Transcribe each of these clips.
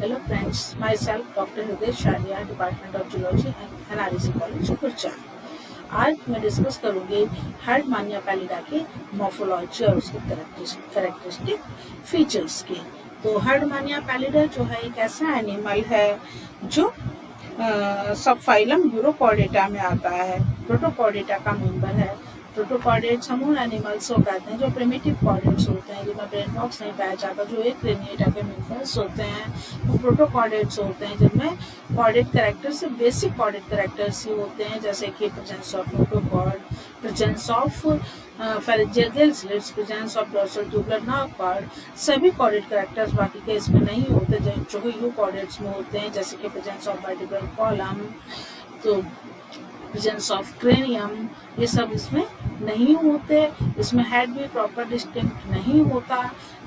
Hello friends, myself Dr. Hriday Sharia, Department of Zoology and NREC College, कुर्चा। आज मैं discuss करूंगी Herdmania पैलिडा के morphology और उसके कैरेक्टरिस्टिक फीचर्स की। तो हर्डमानिया पैलिडा जो है एक ऐसा एनिमल है जो सब फाइलम यूरोकॉर्डेटा में आता है, प्रोटोकॉर्डेटा का मेंबर है। प्रोटोकॉर्डेट्स हम उन एनिमल्स को कहते हैं जो प्रिमिटिव कॉर्डेट्स होते हैं, जिनमें ब्रेन बॉक्स नहीं पाया जाता, जो एक क्रेनिएटा के मेंबर्स होते हैं, वो प्रोटोकॉर्डेट्स होते हैं, जिनमें कॉर्डेट कैरेक्टर से बेसिक कॉर्डेट कैरेक्टर्स ही होते हैं, जैसे कि presence of notochord, presence of pharyngeal gill slits, presence of dorsal tubular nerve cord. सभी कॉर्डेट कैरेक्टर्स बाकी के इसमें नहीं होते जो कि यूकॉर्डेट्स में होते हैं, जैसे कि प्रेजेंस ऑफ वर्टिब्रल कॉलम, तो प्रेजेंस ऑफ क्रेनियम, ये सब इसमें नहीं होते। इसमें हेड भी प्रॉपर डिस्टिंक्ट नहीं होता।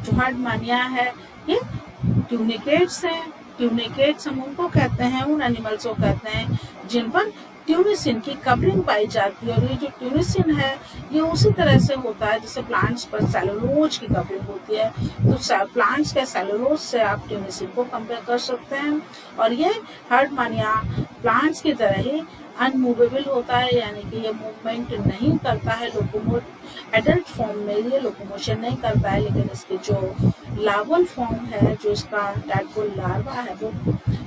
जो हर्डमानिया है ये ट्यूनिकेट्स हैं। ट्यूनिकेट्स हम उनको कहते हैं, उन एनिमल्स को कहते हैं जिन पर ट्यूनिसिन की कवरिंग पाई जाती है। और ये जो ट्यूनिसिन है ये उसी तरह से होता है जैसे प्लांट्स पर सेलुलोज की कवरिंग होती है। तो प्लांट्स के सेलुलोज से आप ट्यूनिसिन को कंपेयर कर सकते हैं। और ये हर्डमानिया प्लांट्स की तरह ही अनमूवेबल होता है, यानी कि ये मूवमेंट नहीं करता है। एडल्ट फॉर्म में ये लोकोमोशन नहीं करता है, लेकिन इसके जो लार्वल फॉर्म है, जो इसका टैडपोल लार्वा है, वो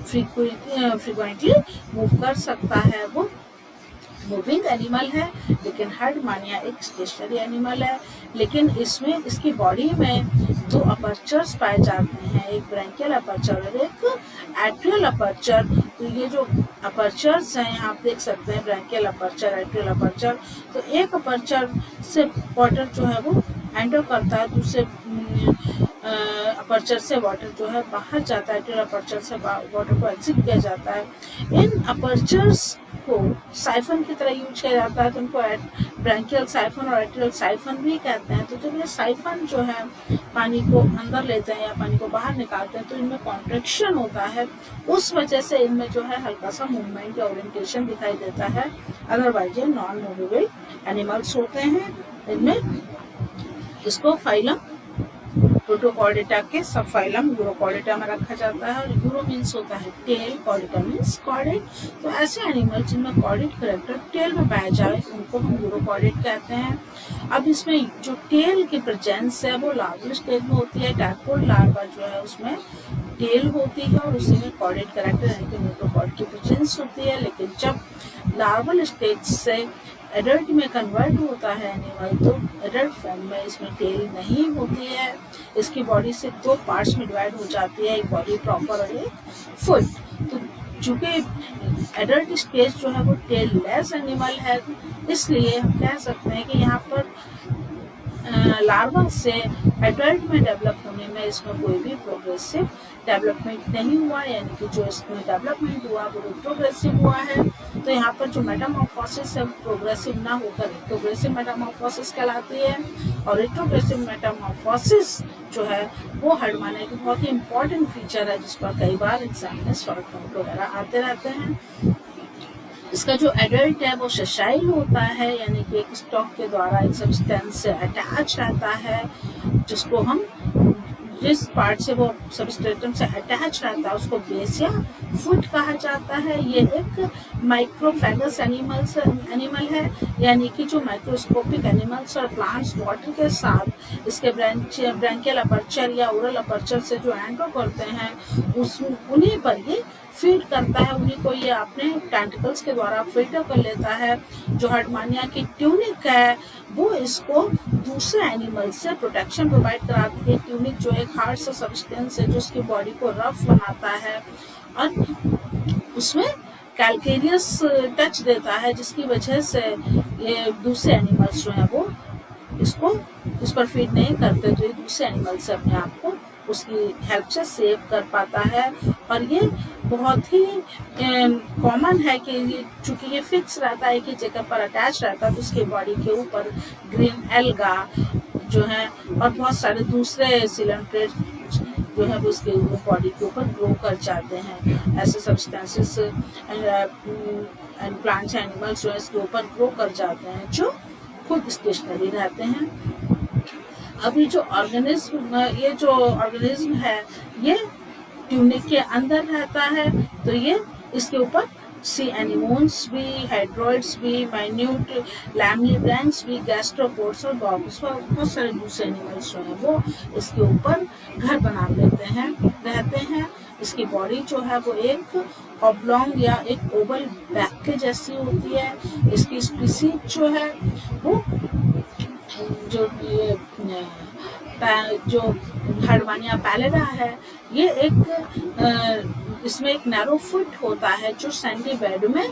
फ्रीक्वेंटली मूव कर सकता है। वो मूविंग एनिमल है, लेकिन हर्डमानिया एक स्टेशनरी एनिमल है। लेकिन इसमें इसकी बॉडी में दो अपर्चर्स पाए जाते हैं, एक ब्रैंकियल अपर्चर और एक एट्रियल अपर्चर। तो ये जो अपर्चर्स हैं यहाँ आप देख सकते हैं, ब्रैंकियल अपर्चर, एट्रियल अपर्चर। तो एक अपर्चर से वाटर जो है वो एंटर करता है, दूसरे अपर्चर से वाटर जो है बाहर जाता है, एट्रियल अपर्चर से वाटर को एग्जिट किया जाता है। इन अपर्चर्स को साइफन की तरह यूज किया जाता है, तो उनको ब्रैंकियल साइफन और एट्रियल साइफन भी कहते हैं। तो जब ये साइफन जो है पानी को अंदर लेते हैं या पानी को बाहर निकालते हैं, तो इनमें कॉन्ट्रैक्शन होता है, उस वजह से इनमें जो है हल्का सा मूवमेंट या ओरिएंटेशन दिखाई देता है। अदरवाइज ये नॉन मूवेबल एनिमल्स होते हैं। इनमें इसको फाइलम प्रोटोकॉर्डेटा के सब फाइलम यूरोकॉर्डेटा में रखा जाता है। और यूरो मीन्स होता है टेल, कॉर्डेटा मीन्स कॉर्डेट। तो ऐसे एनिमल जिनमें कॉर्डेट कैरेक्टर टेल में पाया जाए उनको हम यूरोकॉर्डेट कहते हैं। अब इसमें जो टेल की प्रेजेंस है वो लार्वल स्टेज में होती है। टैडपोल लार्वा जो है उसमें टेल होती है और उसी में कॉर्डेट कैरेक्टर यानी कि नोटोकॉर्ड की प्रेजेंस होती है। लेकिन जब लार्वल स्टेज से एडल्ट में कन्वर्ट होता है एनिमल, तो एडल्ट फॉर्म में इसमें टेल नहीं होती है। इसकी बॉडी से दो पार्ट्स में डिवाइड हो जाती है, एक बॉडी प्रॉपर और एक फुट। तो चूंकि एडल्ट स्टेज जो है वो टेल लेस एनिमल है, इसलिए हम कह सकते हैं कि यहाँ पर लार्वा से एडल्ट में डेवलप होने में इसमें कोई भी प्रोग्रेसिव डेवलपमेंट नहीं हुआ, यानी कि जो इसमें डेवलपमेंट हुआ वो रिट्रोग्रेसिव हुआ है। तो यहाँ पर जो मेटामॉर्फोसिस है प्रोग्रेसिव ना होकर रिट्रोग्रेसिव मेटामॉर्फोसिस कहलाती है। और रिट्रोग्रेसिव मेटामॉर्फोसिस जो है वो हर्डमानिया की बहुत ही इंपॉर्टेंट फीचर है, जिस पर कई बार एग्जाम में शॉर्ट नोट वगैरह आते रहते हैं। इसका जो एडल्ट है वो सेशाइल होता है, यानी कि एक स्टॉक के द्वारा एक सब्सटेंस से अटैच रहता है, जिसको हम जिस पार्ट से वो सबस्ट्रेटम से अटैच रहता है उसको बेस या फुट कहा जाता है। ये एक माइक्रोफेगस एनिमल है, यानी कि जो माइक्रोस्कोपिक एनिमल्स और प्लांट्स वाटर के साथ इसके ब्रैंकियल अपर्चर या ओरल अपर्चर से जो एंटर करते हैं उन्हीं पर ये फीड करता है, उन्हीं को ये अपने टेंटिकल्स के द्वारा फिल्टर कर लेता है। जो हर्डमानिया की ट्यूनिक है वो इसको दूसरे एनिमल से प्रोटेक्शन प्रोवाइड कराती है। ट्यूनिक जो एक हार्ड सा सब्सटेंस है जो उसकी बॉडी को रफ बनाता है और उसमें कैल्केरियस टच देता है, जिसकी वजह से ये दूसरे एनिमल्स जो है वो इसको इस पर फीड नहीं करते, तो ये दूसरे एनिमल से अपने आप को उसकी हेल्प से सेव कर पाता है। और ये बहुत ही कॉमन है कि चूंकि ये फिक्स रहता है कि जगह पर अटैच रहता है, तो उसकी बॉडी के ऊपर ग्रीन एल्गा जो है और बहुत सारे दूसरे सिलेंट्रेट जो है वो उसके बॉडी के ऊपर ग्रो कर जाते हैं। ऐसे सब्सटेंसेस एंड प्लांट्स एनिमल्स जो है इसके ऊपर ग्रो कर जाते हैं, जो खुद स्टेशनरी रहते हैं। अब ये जो ऑर्गेनिज्म है ये ट्यूनिक के अंदर रहता है, तो ये इसके ऊपर सी एनिमोन्स भी, हाइड्रोइड्स भी, माइन्यूट लैमिनिब्रेंस भी, गैस्ट्रोपोड्स और बहुत सारे दूसरे एनिमल्स जो हैं वो इसके ऊपर घर बना लेते हैं, रहते हैं। इसकी बॉडी जो है वो एक ऑब्लॉन्ग या एक ओवल बैक के जैसी होती है। इसकी स्पीसीज जो है वो जो जो हर्डवानिया पैलिडा है, ये एक इसमें एक नैरो फुट होता है जो सैंडी बेड में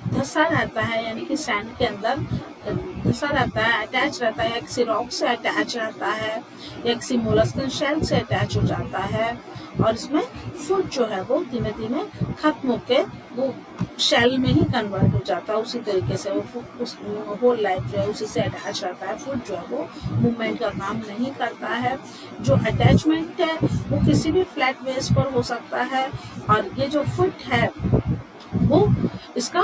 धंसा रहता है, यानी कि सैंड के अंदर धंसा रहता है, अटैच रहता है, या किसी रॉक से अटैच रहता है या किसी मोलस्कन शेल से अटैच हो जाता है। और इसमें फुट जो है वो धीमे धीमे खत्म होके वो शेल में ही कन्वर्ट हो जाता है। उसी तरीके से वो उस होल लाइफ जो है उसी से अटैच रहता है। फुट जो है वो मूवमेंट का काम नहीं करता है। जो अटैचमेंट है वो किसी भी फ्लैट बेस पर हो सकता है। और ये जो फुट है वो इसका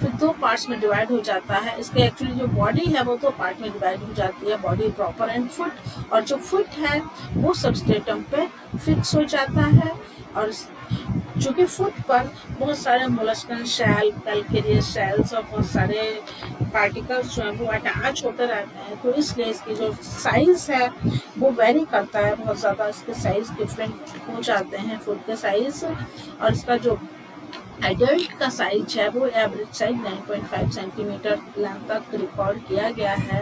फिर दो पार्ट्स में डिवाइड हो जाता है। इसके एक्चुअली जो बॉडी है वो दो पार्ट में डिवाइड हो जाती है, बॉडी प्रॉपर एंड फुट। और जो फुट है वो सबस्ट्रेटम पे फिक्स हो जाता है। और चूंकि फुट पर बहुत सारे मोलस्कन शेल, कैल्केरियस शेल्स और बहुत सारे पार्टिकल्स जो है वो अटैच होते रहते हैं, तो इसलिए इसकी जो साइज है वो वेरी करता है बहुत ज़्यादा। इसके साइज डिफरेंट हो जाते हैं फुट के साइज। और इसका जो एडल्ट का साइज है वो एवरेज साइज 9.5 सेंटीमीटर लेंथ तक रिकॉर्ड किया गया है।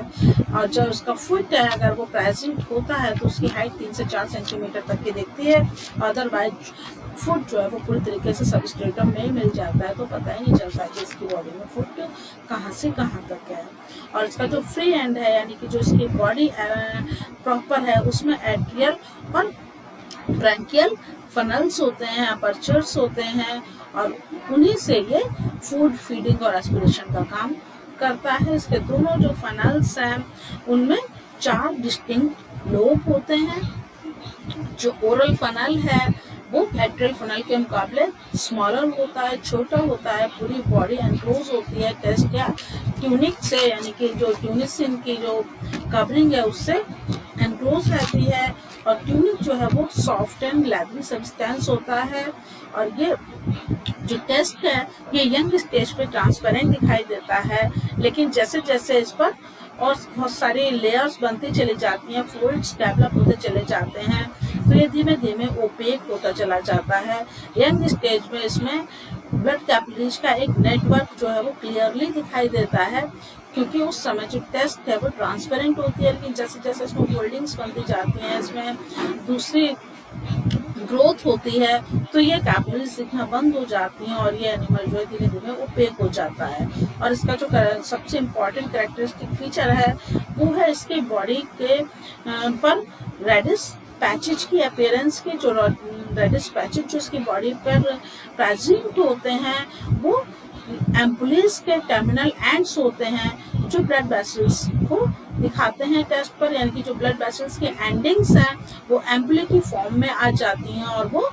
और जब उसका फुट है अगर वो प्रेजेंट होता है तो उसकी हाइट 3 से 4 सेंटीमीटर तक की दिखती है। अदरवाइज फुट जो है वो पूरी तरीके से सबस्ट्रेटम में मिल जाता है, तो पता ही नहीं चलता कि इसकी बॉडी में फुट कहाँ से कहाँ तक है। और इसका जो फ्री एंड है, यानी कि जो इसकी बॉडी प्रॉपर है, उसमें एट्रियल और ब्रैंकियल फनल्स होते हैं, अपर्चर्स होते हैं, और उन्हीं से ये फूड फीडिंग और एस्पिरेशन का काम करता है। इसके दोनों जो फनल्स हैं उनमें 4 डिस्टिंक्ट लोब होते हैं। जो ओरल फनल है वो एट्रियल फनल के मुकाबले स्मॉलर होता है, छोटा होता है। पूरी बॉडी एनक्लोज होती है टेस्ट या ट्यूनिक से, यानी कि जो ट्यूनिसिन की जो कवरिंग है उससे एनक्लोज रहती है। और ट्यूनिक जो है वो सॉफ्ट एंड लेदरी सब्सटेंस होता है। और ये जो टेस्ट है ये यंग स्टेज पे ट्रांसपेरेंट दिखाई देता है, लेकिन जैसे जैसे इस पर और बहुत सारी लेयर्स बनती चली जाती हैं, फ्लूइड्स डेवलप होते चले जाते हैं, तो ये धीमे धीमे ओपेक होता चला जाता है। यंग स्टेज में इसमें ब्लड कैपिलरीज का एक नेटवर्क जो है वो क्लियरली दिखाई देता है, क्योंकि उस समय जो टेस्ट है वो ट्रांसपेरेंट होती है। लेकिन जैसे जैसे इसमें फोल्डिंग्स बनती जाती हैं, इसमें दूसरी ग्रोथ होती है, तो ये कैपिलरीज दिखना बंद हो जाती हैं और ये एनिमल जो है धीरे धीरे ओपेक हो जाता है। और इसका जो सबसे इम्पोर्टेंट कैरेक्टरिस्टिक फीचर है वो है इसके बॉडी के पर रेडिश पैचेज की अपीयरेंस की। जो रेडिश पैचेज जो इसकी बॉडी पर प्रेजेंट होते हैं वो एम्पुलेस के टर्मिनल एंड्स होते हैं, जो ब्लड वेसल्स को दिखाते हैं टेस्ट पर। यानी कि जो ब्लड वेसल्स के एंडिंग्स हैं वो एम्पुले की फॉर्म में आ जाती हैं और वो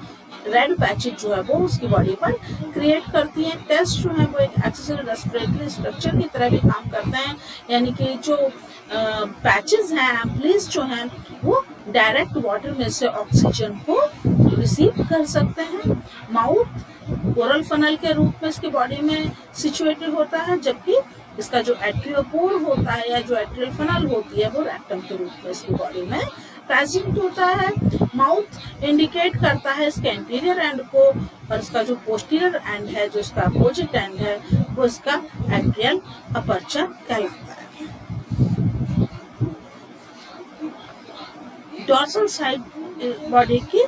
रेड पैचेज जो है वो उसकी बॉडी पर क्रिएट करती हैं। टेस्ट जो है वो एक एक्सेसरी रेस्पिरेटरी स्ट्रक्चर की तरह भी काम करते हैं, यानी कि जो पैचेज हैं, एम्पुलेस जो हैं, वो डायरेक्ट वाटर में से ऑक्सीजन को रिसीव कर सकते हैं। माउथ ओरल फनल के रूप में इसकी बॉडी में सिचुएटेड होता है, जबकि इसका जो एट्रियोपोर होता है या जो एट्रियल फनल होती है वो रेक्टम के रूप में इसकी बॉडी में प्रेजेंट होता है। माउथ इंडिकेट करता है इसके एंटीरियर एंड को, और इसका जो पोस्टीरियर एंड है, जो इसका अपोजिट एंड है, वो इसका एट्रियल अपर्चर कहलाता है। डॉर्सल साइड बॉडी की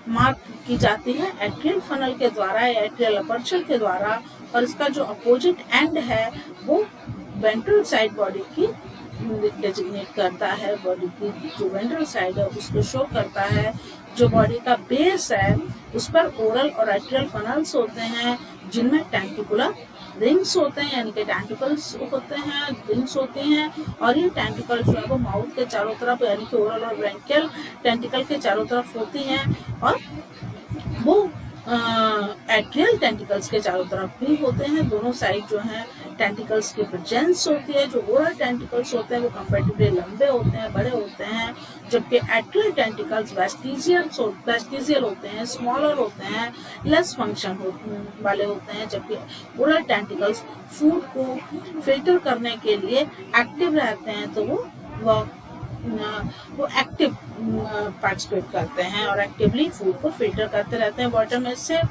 मार्क की जाती है एट्रियल फनल के द्वारा या एट्रियल अपर्चर के द्वारा, और इसका जो अपोजिट एंड है वो वेंट्रल साइड बॉडी की डेजिग्नेट करता है। बॉडी की जो वेंट्रल साइड है उसको शो करता है। जो बॉडी का बेस है उस पर ओरल और एट्रियल फनल्स होते हैं, जिनमें टेंटिकुलर रिंग्स होते हैं, यानी कि टेंटिकल्स होते हैं, रिंग्स होती हैं। और ये टेंटिकल जो है वो माउथ के चारों तरफ, यानी कि ओरल और ब्रैंकियल टेंटिकल के चारों तरफ होती हैं, और वो एट्रियल टेंटिकल्स के चारों तरफ भी होते हैं। दोनों साइड जो है टेंटिकल्स की प्रेजेंस होती है। जो ओरल टेंटिकल्स होते हैं वो कंपैरेटिवली लंबे होते हैं, बड़े होते हैं, जबकि एट्रियल टेंटिकल्स वेस्टिजियल होते हैं, स्मॉलर होते हैं, लेस फंक्शन वाले होते हैं, जबकि ओरल टेंटिकल्स फूड को फिल्टर करने के लिए एक्टिव रहते हैं। तो वो एक्टिव पार्टिसिपेट करते हैं और एक्टिवली फूड को फिल्टर करते रहते हैं वाटर में से।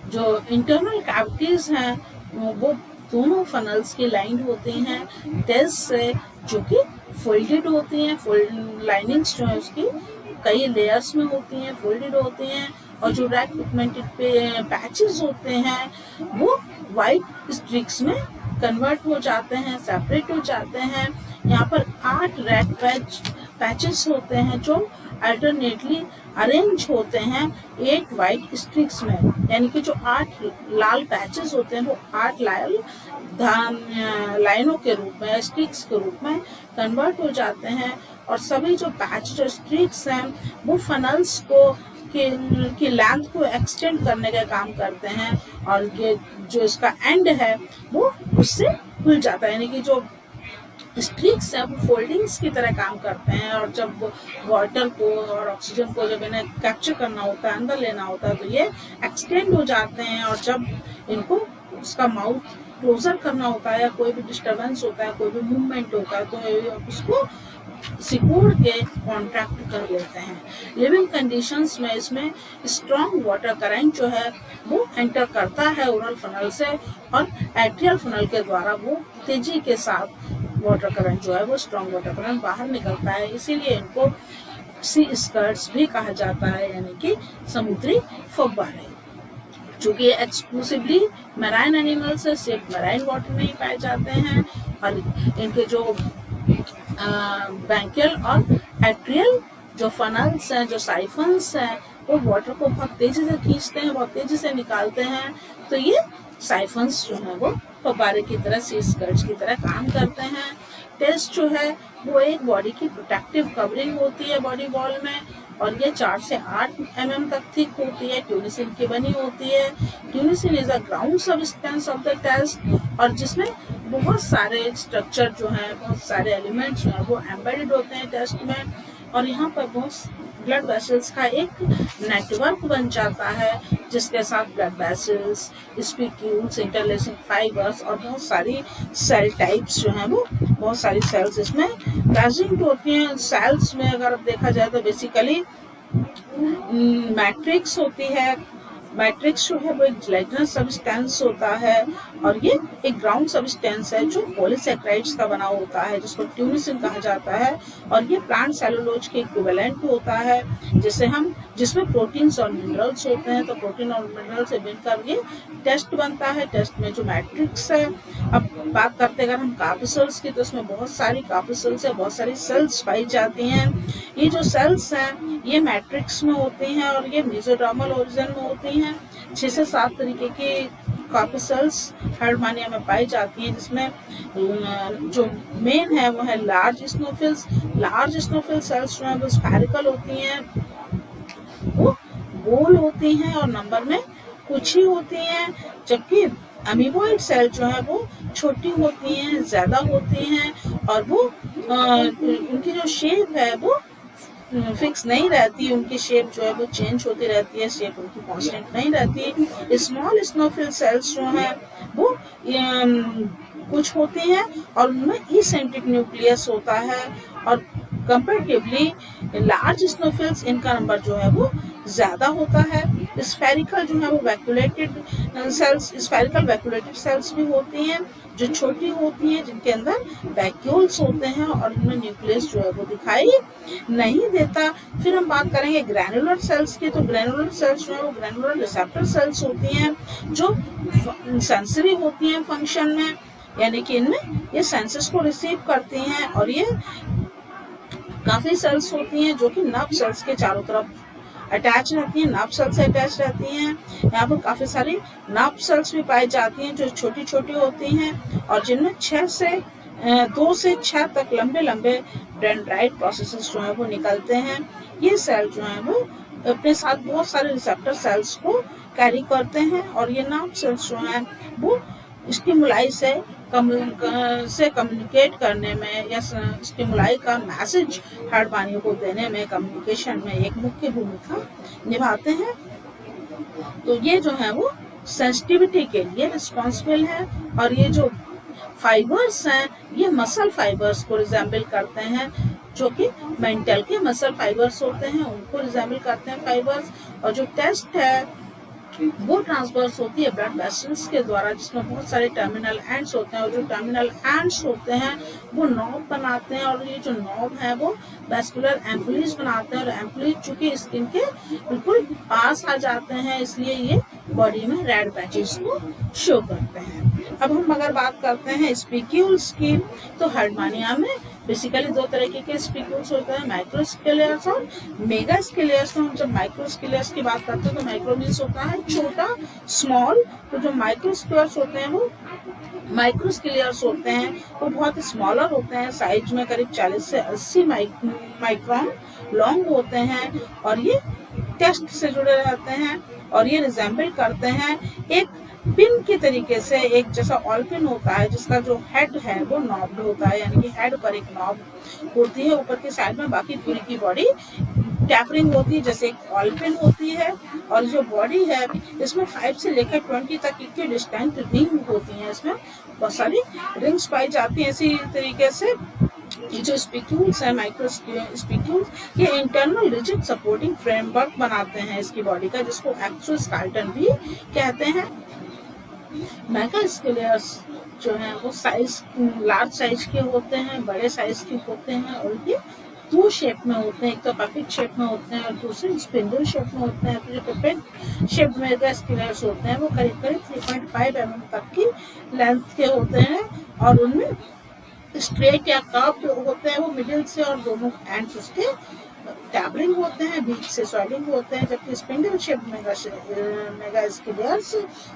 जो इंटरनल कैविटीज हैं वो दोनों फनल्स की लाइन होती हैं टेल्स से, जो कि फोल्डेड होती हैं। फोल्ड लाइनिंग्स जो है उसकी कई लेयर्स में होती हैं, फोल्डेड होती हैं, और जो रेड पिगमेंटेड पैचेस होते हैं वो वाइट स्ट्रिक्स में कन्वर्ट हो जाते हैं, सेपरेट हो जाते हैं। यहाँ पर 8 रेड पैचेस होते हैं जो अल्टरनेटली अरेंज होते हैं 8 वाइट स्ट्रिक्स में, यानी कि जो 8 लाल पैचेस होते हैं वो 8 लाइनों के रूप में, स्ट्रिक्स के रूप में कन्वर्ट हो जाते हैं। और सभी जो पैच जो स्ट्रिक्स हैं वो फनल्स को की लेंथ को एक्सटेंड करने का काम करते हैं, और ये जो इसका एंड है वो उससे खुल जाता है, यानी कि जो स्ट्रिक्स है वो फोल्डिंग्स की तरह काम करते हैं। और जब वाटर को और ऑक्सीजन को जब इन्हें कैप्चर करना होता है, अंदर लेना होता है, तो ये एक्सटेंड हो जाते हैं। और जब इनको उसका माउथ क्लोजर करना होता है या कोई भी डिस्टर्बेंस होता है, कोई भी मूवमेंट होता है, तो उसको सिकुड़ के कॉन्ट्रैक्ट कर लेते हैं। लिविंग कंडीशंस में इसमें स्ट्रॉन्ग वाटर करंट जो है वो एंटर करता है ओरल फनल से, और एट्रियल फनल के द्वारा वो तेजी के साथ वाटर करंट जो है वो स्ट्रॉन्ग वाटर करंट बाहर निकलता है। इसीलिए इनको सी स्कर्ट्स भी कहा जाता है, यानी कि समुद्री फव्वारे। चूंकि एक्सक्लूसिवली मैराइन एनिमल्स है, सिर्फ मैराइन वाटर में ही पाए जाते हैं, और इनके जो ब्रैंकियल और एट्रियल जो फनल्स हैं, जो साइफन्स हैं, वो वाटर को बहुत तेजी से खींचते हैं, बहुत तेजी से निकालते हैं। तो ये साइफन्स जो है वो फव्वारे की तरह, सी स्कर्ट्स की तरह काम करते हैं। टेस्ट जो है वो एक बॉडी की प्रोटेक्टिव कवरिंग होती है बॉडी वॉल में, और ये 4 से 8 mm तक थिक होती है, ट्यूनिसिन की बनी होती है। Tunicin is a ground substance of the test, और जिसमें बहुत सारे स्ट्रक्चर जो है, बहुत सारे एलिमेंट्स जो है वो एम्बेडेड होते हैं टेस्ट में। और यहाँ पर बहुत ब्लड वेसल्स का एक नेटवर्क बन जाता है, जिसके साथ blood vessels, spicules, interlacing fibres और बहुत सारी सेल टाइप्स जो हैं वो, बहुत सारी सेल्स इसमें प्रेजेंट होती हैं। सेल्स में अगर देखा जाए तो बेसिकली मैट्रिक्स होती है। मैट्रिक्स जो है वो एक जेलेटिनस सब्सटेंस होता है, और ये एक ग्राउंड सब्सटेंस है जो पॉलीसैकेराइड्स का बना होता है, जिसको ट्यूनिसिन कहा जाता है। और ये प्लांट सेलुलोज के इक्विवेलेंट होता है, जिसमें प्रोटीन्स और मिनरल्स होते हैं। तो प्रोटीन और मिनरल से मिलकर ये टेस्ट बनता है। टेस्ट में जो मैट्रिक्स है, अब बात करते अगर हम कार्पोसेल्स की, तो इसमें बहुत सारी कार्पोसेल्स है, बहुत सारी सेल्स पाई जाती हैं। ये जो सेल्स हैं ये मैट्रिक्स में होती हैं, और ये मेसोडर्मल ओरिजिन में होती हैं। 6 से 7 तरीके की कार्पोसेल्स हर्डमानिया में पाई जाती हैं, जिसमें जो मेन है वो है large snophils. Large snophil cells जो है वो स्फेरिकल होती हैं, वो गोल होती हैं और नंबर में कुछ ही होती हैं, जबकि अमीबॉइड सेल जो है वो छोटी होती हैं, ज्यादा होती हैं, और वो उनकी जो शेप है वो फिक्स नहीं रहती। उनकी शेप जो है वो चेंज होती रहती है, शेप उनकी कांस्टेंट नहीं रहती। स्मॉल स्नोफिल सेल्स जो है वो कुछ होती हैं, और उनमें इसेंट्रिक न्यूक्लियस होता है, और कंपैरेटिवली लार्ज स्नोफिल्स इनका नंबर जो है वो ज्यादा होता है। स्फेरिकल जो है वो vacuolated cells, spherical vacuolated cells भी होती हैं, जो छोटी होती हैं, जिनके अंदर वैक्यूल्स होते हैं, और उनमें न्यूक्लियस जो है वो दिखाई नहीं देता। फिर हम बात करेंगे ग्रैनुलर सेल्स की, तो ग्रैनुलर सेल्स जो है वो ग्रैनुलर रिसेप्टर सेल्स होती हैं, जो सेंसरी होती हैं फंक्शन में, यानी कि इनमें ये सेंसेस को रिसीव करती हैं। और ये काफी सेल्स होती हैं जो कि नर्व सेल्स के चारों तरफ अटैच रहती हैं, नर्व सेल से अटैच रहती हैं। यहाँ पर काफी सारी नर्व सेल्स भी पाई जाती हैं, जो छोटी छोटी होती हैं, और जिनमें 2 से 6 तक लंबे लंबे डेंड्राइट प्रोसेसेस जो है वो निकलते हैं। ये सेल जो है वो अपने साथ बहुत सारे रिसेप्टर सेल्स को कैरी करते हैं और ये नर्व सेल्स जो हैं वो स्टिमुलाई से कम्युनिकेट करने में या स्टिमुलाई का मैसेज हार्ट वानियों को देने में, कम्युनिकेशन में एक मुख्य भूमिका निभाते हैं। तो ये जो है वो सेंसिटिविटी के लिए रिस्पॉन्सिबल है। और ये जो फाइबर्स हैं ये मसल फाइबर्स को रिजेंबल करते हैं, जो कि मेंटल के मसल फाइबर्स होते हैं उनको रिजेंबल करते हैं फाइबर्स। और जो टेस्ट है वो ट्रांसवर्स होती है ब्लड वेसल्स के द्वारा, जिसमें बहुत सारे टर्मिनल एंड्स होते हैं और जो टर्मिनल एंड्स होते हैं वो नॉब बनाते हैं और ये जो नॉब है वो वेस्कुलर एम्पुलीज बनाते हैं और एम्पुलीज चूंकि स्किन के बिल्कुल पास आ जाते हैं इसलिए ये बॉडी में रेड पैचेस को शो करते हैं। अब हम अगर बात करते हैं स्पिक्यूल्स की, तो हार्टमानिया में बेसिकली दो तरीके के स्पिक्यूल्स होते हैं, माइक्रोस्केलियर्स और मेगास्केलियर्स। तो हम जब माइक्रोस्केलियर्स की बात करते हैं तो माइक्रो मीन्स होता है छोटा, स्मॉल। तो जो माइक्रोस्केलियर्स होते हैं वो बहुत स्मॉलर होते हैं, साइज में करीब 40 से 80 माइक्रोन लॉन्ग होते हैं और ये टेस्ट से जुड़े रहते हैं और ये रिजेंबल करते हैं एक पिन के तरीके से, एक जैसा ऑल पिन होता है जिसका जो हेड है वो नॉब्ड होता है, यानी कि हेड पर एक नॉब होती है ऊपर की साइड में, बाकी पूरी की बॉडी टैपरिंग होती है जैसे एक ऑल पिन होती है। और जो बॉडी है इसमें 5 से लेकर 20 तक की डिस्टेंट रिंग होती है, इसमें बहुत सारी रिंग्स पाई जाती हैं। इसी तरीके से ये जो स्पिक्यूल्स है, माइक्रो स्पिक्यूल्स, ये इंटरनल रिजिड सपोर्टिंग फ्रेमवर्क बनाते हैं इसकी बॉडी का, जिसको एक्सोस्केलेटन भी कहते हैं। मेगास्केलियर्स जो है वो लार्ज साइज के होते हैं, बड़े साइज के होते हैं और ये 2 शेप में होते हैं, एक तो पपिट शेप में होते हैं और दूसरे स्पिंडल शेप में होते हैं। तो जो पपिट शेप मेगास्केलियर्स होते हैं वो करीब 3.5 mm तक की लेंथ के होते हैं और उनमें स्ट्रेट या कर्व्ड होते हैं वो मिडिल से और दोनों एंड्स उसके टैबरिंग होते हैं, बीच से स्वेलिंग होते हैं। जबकि स्पिंडल शेप मेगास्केलियर्स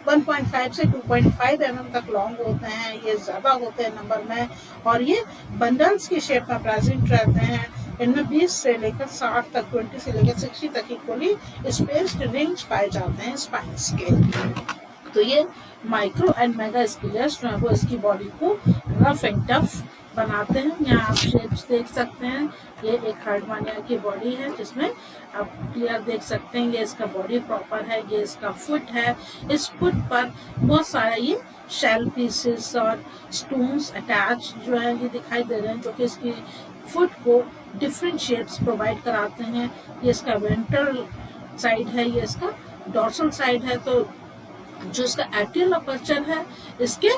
1.5 से 2.5 mm तक लॉन्ग होते हैं, ये ज्यादा होते हैं नंबर में और ये बंडल्स की शेप में प्रेजेंट रहते हैं। इनमें 20 से लेकर 60 तक, 20 से लेकर 60 तक इक्वली स्पेस्ड रिंग्स पाए जाते हैं स्पाइन्स के। तो ये माइक्रो एंड मेगास्केलियर्स जो है वो इसकी बॉडी को रफ एंड टफ बनाते हैं। यहाँ आप शेप्स देख सकते हैं, ये एक हार्टमानिया की बॉडी है जिसमें आप क्लियर देख सकते हैं, ये इसका बॉडी प्रॉपर है, ये इसका फुट है। इस फुट पर बहुत सारा ये शेल पीसेस और स्टोन्स अटैच जो है ये दिखाई दे रहे हैं, जो कि इसकी फुट को डिफरेंट शेप्स प्रोवाइड कराते हैं। ये इसका वेंट्रल साइड है, ये इसका डॉर्सल साइड है। तो जो इसका एट्रियल अपर्चर है इसके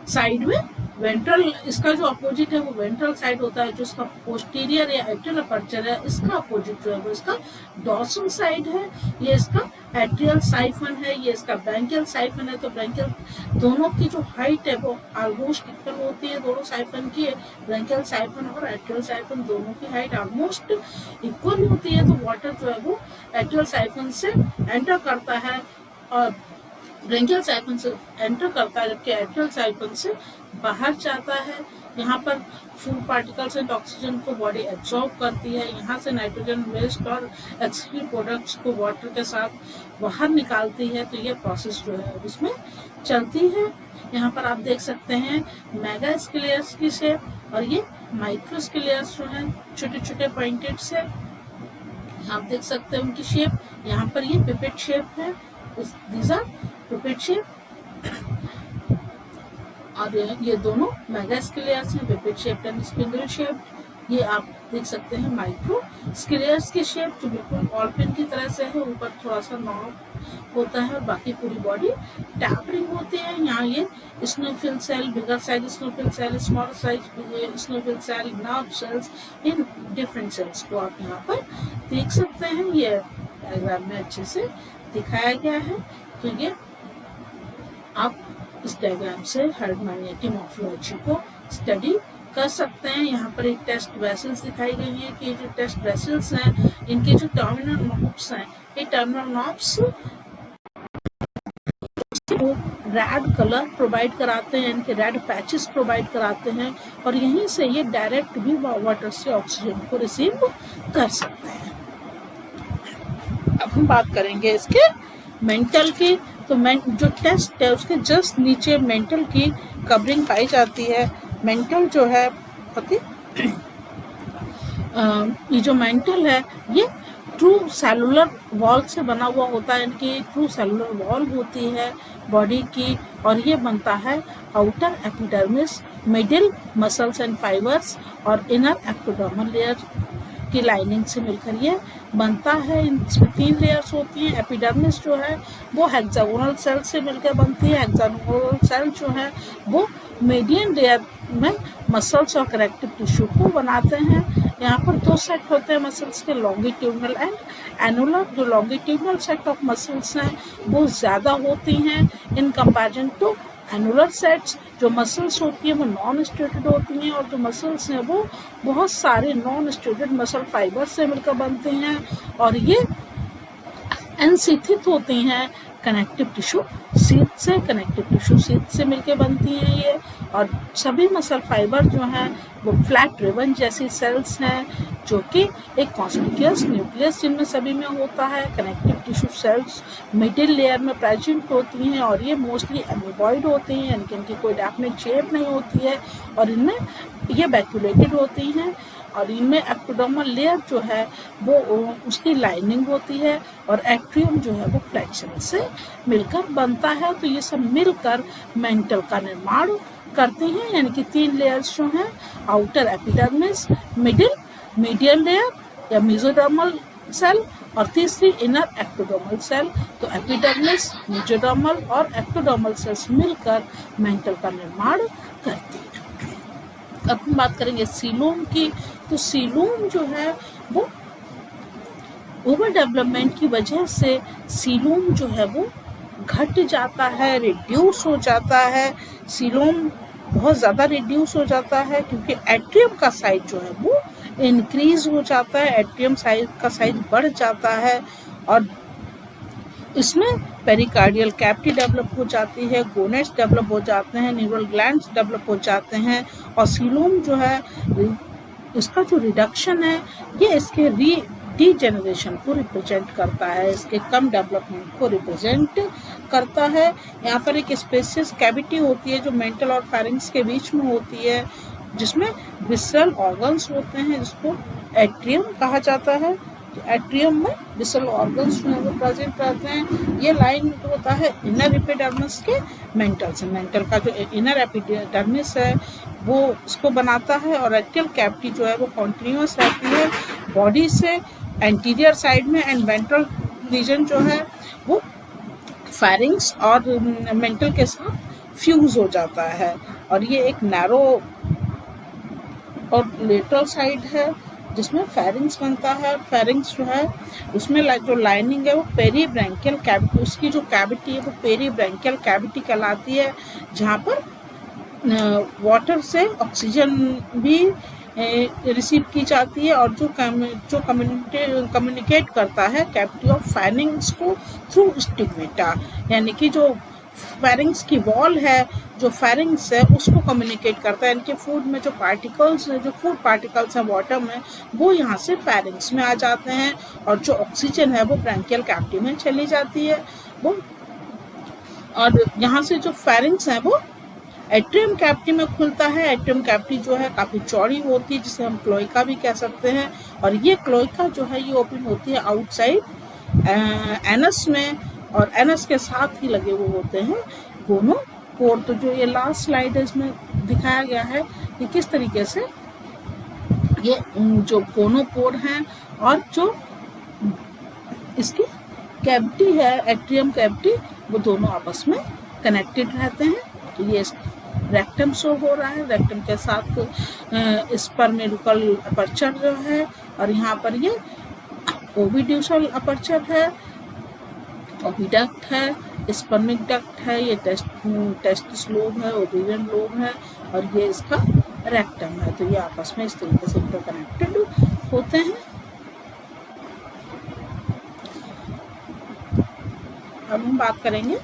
साइड में वेंट्रल, इसका जो अपोजिट है वो वेंट्रल साइड होता है। जो इसका पोस्टीरियर या एट्रियल अपर्चर है इसका अपोजिट जो है वो इसका डॉर्सल साइड है। ये इसका एट्रियल साइफन है, ये इसका ब्रैंकियल साइफन है। तो ब्रैंकियल दोनों की जो हाइट है वो ऑलमोस्ट इक्वल होती है, दोनों साइफन की, ब्रैंकियल साइफन और एट्रियल साइफन दोनों की हाइट ऑलमोस्ट इक्वल होती है। तो वाटर जो है वो एट्रियल साइफन से एंटर करता है और ब्रैंकियल साइफन से एंटर करता है, जबकि एट्रियल साइफन से बाहर जाता है। यहाँ पर फूड पार्टिकल्स एंड ऑक्सीजन को बॉडी एब्जॉर्ब करती है, यहाँ से नाइट्रोजन वेस्ट और एक्सक्रीट प्रोडक्ट्स को वाटर के साथ बाहर निकालती है। तो ये प्रोसेस जो है उसमें चलती है। यहाँ पर आप देख सकते हैं मेगास्केलियर्स की शेप और ये माइक्रोस्केलियर्स जो है छोटे छोटे पॉइंटेड से आप देख सकते हैं उनकी शेप। यहाँ पर ये पिपेट शेप है, these are पिपेट शेप और ये दोनों मेगास्केलियर्स हैं, pipette shape and spindle shape. ये आप देख सकते हैं माइक्रो स्केलियर्स की शेप जो बिल्कुल ऑलपिन की तरह से है, ऊपर थोड़ा सा नॉब होता है और बाकी पूरी बॉडी टैपरिंग होती है। यहाँ ये snophil cell, bigger size snophil cell, small size snophil cell, nerve cells, इन डिफरेंट सेल्स को आप यहाँ पर देख सकते हैं। ये डायग्राम में अच्छे से दिखाया गया है। तो ये आप इस डायग्राम से हार्टमानिया की मॉर्फोलॉजी को स्टडी कर सकते हैं। यहाँ पर एक टेस्ट वेसल्स दिखाई गई है कि जो टेस्ट वेसल्स हैं इनके जो टर्मिनल नॉब्स हैं, ये terminal knobs red colour provide कराते हैं, इनके रेड पैचेस प्रोवाइड कराते हैं और यहीं से ये डायरेक्ट भी वाटर से ऑक्सीजन को रिसीव कर सकते हैं। अब हम बात करेंगे इसके मेंटल की तो जो टेस्ट है उसके जस्ट नीचे मेंटल की कवरिंग पाई जाती है। मेंटल जो है ये जो मेंटल है ये ट्रू सेलुलर वॉल से बना हुआ होता है, इनकी ट्रू सेलुलर वॉल होती है बॉडी की, और ये बनता है outer epidermis, middle muscles and fibres और इनर एक्टोडर्मल लेयर की लाइनिंग से मिलकर ये बनता है। इसमें 3 लेयर्स होती हैं। एपिडर्मिस जो है वो हेक्सागोनल सेल से मिलकर बनती है। हेक्सागोनल सेल जो है वो मीडियन लेयर में मसल्स और कनेक्टिव टिश्यू को बनाते हैं। यहाँ पर 2 सेट होते हैं मसल्स के, लॉन्गिट्यूडनल एंड एनुलर। जो लॉन्गिट्यूडनल सेट ऑफ मसल्स हैं वो ज़्यादा होती हैं in comparison to annular sets. जो मसल्स होती हैं वो नॉन स्टेटेड होती हैं, और जो मसल्स हैं वो बहुत सारे नॉन स्टेटेड मसल फाइबर से मिलकर बनते हैं, और ये एनसीथित होती हैं कनेक्टिव टिश्यू सीथ से। कनेक्टिव टिश्यू सीथ से मिलकर बनती हैं ये, और सभी मसल फाइबर जो हैं वो फ्लैट रिबन जैसी सेल्स हैं, जो कि एक कॉन्स्पिक्यूअस न्यूक्लियस जिनमें सभी में होता है। Connective tissue cells middle layer में प्रेजेंट होती हैं, और ये मोस्टली एमीबॉइड होती हैं, यानी कि इनकी कोई डेफिनेट शेप नहीं होती है, और इनमें ये वैक्यूलेटेड होती हैं, और इनमें एक्टोडर्मल लेयर जो है वो उसकी लाइनिंग होती है, और एट्रियम जो है वो फ्लैक्शन से मिलकर बनता है। तो ये सब मिलकर मेंटल का निर्माण करते हैं, यानी कि 3 लेयर्स जो हैं, outer epidermis, middle medial layer या मेसोडर्मल सेल, और तीसरी इनर एक्टोडर्मल सेल। तो एपिडर्मिस, मेसोडर्मल और एक्टोडर्मल सेल्स मिलकर मेंटल का निर्माण करती हैं। अब हम बात करेंगे सीलोम की। तो सीलोम जो है वो ओवर डेवलपमेंट की वजह से सीलोम जो है वो घट जाता है, रिड्यूस हो जाता है। सीलोम बहुत ज़्यादा रिड्यूस हो जाता है क्योंकि एट्रियम का साइज जो है वो इंक्रीज हो जाता है, एट्रियम साइज का साइज बढ़ जाता है, और इसमें पेरिकार्डियल कैविटी डेवलप हो जाती है, गोनेट्स डेवलप हो जाते हैं, न्यूरल ग्लैंड्स डेवलप हो जाते हैं, और सीलोम जो है इसका जो रिडक्शन है ये इसके डीजेनरेशन को रिप्रेजेंट करता है, इसके कम डेवलपमेंट को रिप्रेजेंट करता है। यहाँ पर एक स्पेसियस कैविटी होती है जो मेंटल और फेरिंक्स के बीच में होती है, जिसमें विसरल ऑर्गन्स होते हैं, जिसको एट्रियम कहा जाता है। एट्रियम में विसरल ऑर्गन्स जो है वो प्रेजेंट रहते हैं। ये लाइन जो होता है इनर एपिडर्मिस के मेंटल से, मेंटल का जो इनर एपिडर्मिस है वो इसको बनाता है, और एट्रियल कैविटी जो है वो कॉन्टिन्यूअस रहती है बॉडी से एंटीरियर साइड में, एंड वेंट्रल रीजन जो है वो फेरिंक्स और मेंटल के साथ फ्यूज हो जाता है, और ये एक नैरो और लेटरल साइड है जिसमें फेरिंक्स बनता है। फेरिंक्स जो है उसमें जो लाइनिंग है वो पेरीब्रैंकियल कैविटी, उसकी जो कैविटी है वो पेरीब्रैंकियल कैविटी कहलाती है, जहाँ पर वाटर से ऑक्सीजन भी रिसीव की जाती है, और जो कम्युनिकेट करता है कैविटी ऑफ फेरिंक्स को थ्रू स्टिग्मेटा, यानी कि जो फेरिंक्स की वॉल है, जो फेरिंक्स है उसको कम्युनिकेट करता है। इनके फूड में जो पार्टिकल्स हैं, जो फूड पार्टिकल्स हैं वाटर में, वो यहाँ से फेरिंक्स में आ जाते हैं, और जो ऑक्सीजन है वो ब्रैंकियल कैविटी में चली जाती है वो, और यहाँ से जो फेरिंक्स है वो एट्रियम कैविटी में खुलता है। एट्रियम कैविटी जो है काफ़ी चौड़ी होती है, जिसे हम क्लोइका भी कह सकते हैं, और ये क्लोइका जो है ये ओपन होती है आउटसाइड एनस में, और एनस के साथ ही लगे हुए होते हैं दोनों पोर। तो जो ये लास्ट स्लाइड है इसमें दिखाया गया है कि किस तरीके से ये जो गोनोपोर हैं और जो इसकी कैविटी है एट्रियम कैविटी, वो दोनों आपस में कनेक्टेड रहते हैं। तो ये रेक्टम शो हो रहा है, रेक्टम के साथ स्पर्मेरुकल अपर्चर जो है, और यहाँ पर ये ओविड्यूसल अपर्चर है, ओविडक्ट है, स्पर्मिक डक्ट है, ये टेस्टिस लोब है, ओवेरियन लोब है, और ये इसका रेक्टम है। तो ये आपस में इस तरीके से इंटरकनेक्टेड होते हैं। अब हम बात करेंगे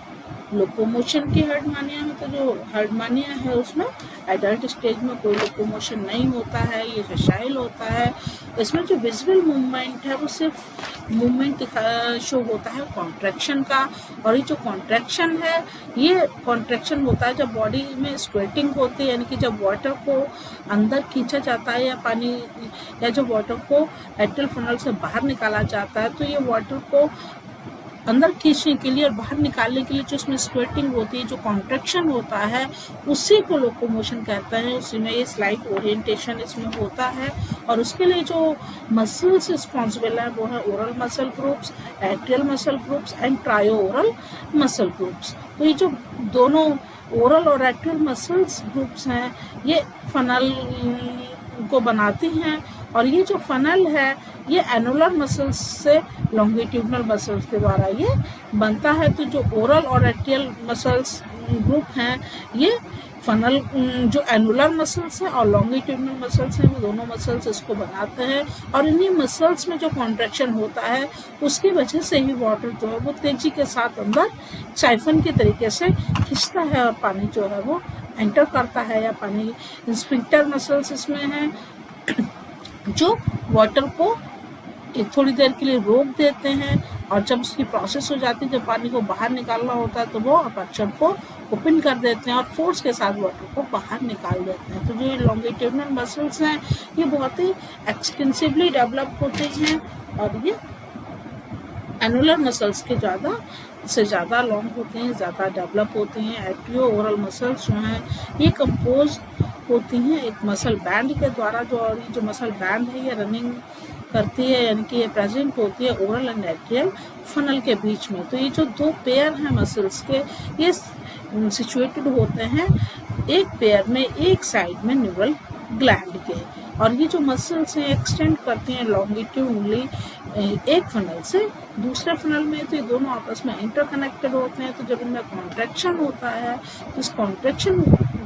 लोकोमोशन की हर्डमानिया में। तो जो हर्डमानिया है उसमें एडल्ट स्टेज में कोई लोकोमोशन नहीं होता है, ये फैशाइल होता है। इसमें जो विजुअल मूवमेंट है वो सिर्फ मूवमेंट शो होता है कॉन्ट्रैक्शन का। और ये जो कॉन्ट्रैक्शन है, ये कॉन्ट्रैक्शन होता है जब बॉडी में स्वेटिंग होती है, यानी कि जब वाटर को अंदर खींचा जाता है या पानी या जब वाटर को एट्रियल फनल से बाहर निकाला जाता है, तो ये वाटर को अंदर खींचने के लिए और बाहर निकालने के लिए जो उसमें स्वेटिंग होती है, जो कॉन्ट्रैक्शन होता है, उसी को लोकोमोशन कहते हैं। उसी में ये स्लाइट ओरिएंटेशन इसमें होता है। और उसके लिए जो मसल्स रिस्पॉन्सिबल है वो है oral muscle groups, atrial muscle groups and trio oral muscle groups. तो ये जो दोनों ओरल और एट्रियल मसल्स ग्रुप्स हैं, ये फनल को बनाती हैं। और ये जो फनल है, ये एनुलर मसल्स से लॉन्गिट्यूडनल मसल्स के द्वारा ये बनता है। तो जो ओरल और एट्रियल मसल्स ग्रुप हैं, ये फनल जो एनुलर मसल्स हैं और लॉन्गिट्यूडनल मसल्स हैं, वो दोनों मसल्स इसको बनाते हैं। और इन्हीं मसल्स में जो कॉन्ट्रैक्शन होता है, उसकी वजह से ही वाटर जो है वो तेजी के साथ अंदर साइफन के तरीके से खिंचता है और पानी जो है वो एंटर करता है। या पानी स्फिंक्टर मसल्स इसमें हैं जो वाटर को थोड़ी देर के लिए रोक देते हैं, और जब उसकी प्रोसेस हो जाती है, जब पानी को बाहर निकालना होता है, तो वो अपर्चर को ओपन कर देते हैं और फोर्स के साथ वाटर को बाहर निकाल देते हैं। तो जो ये लॉन्गिट्यूडनल मसल्स हैं, ये बहुत ही एक्सटेंसिवली डेवलप होते हैं और ये एनुलर मसल्स के ज़्यादा लॉन्ग होते हैं, ज़्यादा डेवलप होती हैं। एट्रियो ओरल मसल्स जो हैं, ये कंपोज होती हैं एक मसल बैंड के द्वारा। जो मसल बैंड है, ये रनिंग करती है, यानी कि ये प्रेजेंट होती है ओरल एंड एट्रियल फनल के बीच में। तो ये जो दो पेयर हैं मसल्स के, ये सिचुएटेड होते हैं एक पेयर में एक साइड में न्यूरल ग्लैंड के। और ये जो मसल्स हैं एक्सटेंड करती हैं लॉन्गिट्यूडनली एक फनल से दूसरे फनल में। तो ये दोनों आपस में इंटरकनेक्टेड होते हैं। तो जब इनमें कॉन्ट्रैक्शन होता है, तो इस कॉन्ट्रैक्शन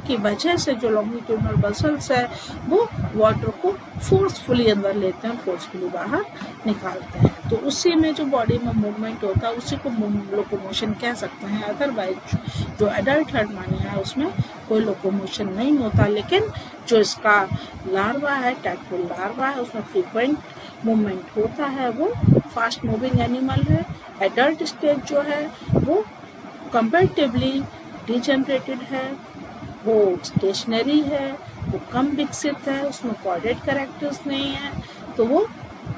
की वजह से जो लॉन्गिट्यूडनल मसल्स है, वो वाटर को फोर्सफुली अंदर लेते हैं, फोर्सफुली बाहर निकालते हैं। तो उसी में जो बॉडी में मूवमेंट होता है, उसी को लोकोमोशन कह सकते हैं। अदरवाइज जो एडल्ट हर्टमानिया है, उसमें कोई लोकोमोशन नहीं होता। लेकिन जो इसका लार्वा है, टैडपोल लार्वा है, उसमें फ्रीक्वेंट मूवमेंट होता है। वो फास्ट मूविंग एनिमल है। एडल्ट स्टेज जो है वो कंपैरेटिवली डिजेनरेटेड है, वो स्टेशनरी है, वो कम विकसित है, उसमें कॉर्डेट कैरेक्टर्स नहीं है, तो वो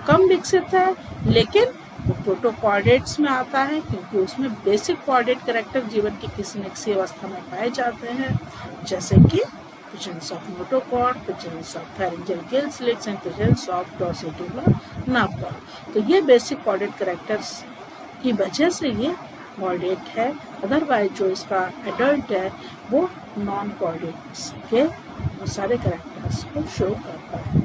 कम विकसित है। लेकिन वो प्रोटोकॉर्डेट्स में आता है, क्योंकि उसमें बेसिक कॉर्डेट कैरेक्टर जीवन की किसी न किसी अवस्था में पाए जाते हैं, जैसे कि presence of notochord, presence of pharyngeal gill slits and presence of dorsifloral nerve cord। तो ये बेसिक कॉर्डेट कैरेक्टर्स की वजह से ये कॉर्डेट है। अदरवाइज जो इसका एडल्ट है, वो नॉन कॉर्डेट्स के सारे कैरेक्टर्स को शो करता है।